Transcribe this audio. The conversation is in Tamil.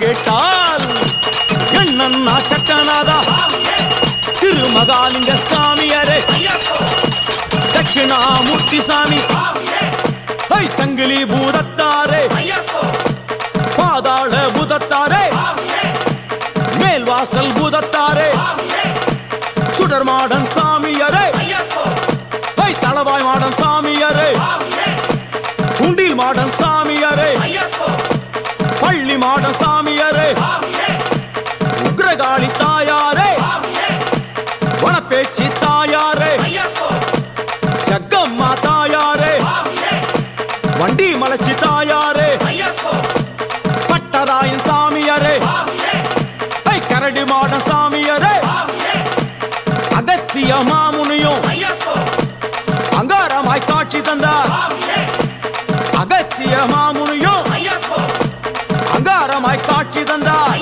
கேட்டால் என்னன்னா சக்கநாதா திருமகாலிங்க சாமியாரே தட்சிணாமூர்த்தி சாமி சங்கிலி பூதத்தாரே பாதாள பூதத்தாரே மேல்வாசல் பூதத்தாரே சுடர் மாடன் சாமியாரே தளவாய் மாடன் சாமியாரே குண்டில் மாடன் சாமியாரே பள்ளி மாடன் சாமியாரே உக்ரகாளி தாயாரே வனப்பேச்சி தாயாரே ஜக்கம்மா தாயாரே வண்டி மலச்சி தாயாரே பட்டராயன் சாமியாரே கரடி மாடன் சாமியாரே அகஸ்திய மாமுனியும் அங்காரமாய் காட்சி தந்தார் அகஸ்திய மாமுனியும் அங்காரமாய் காட்சி தந்தார்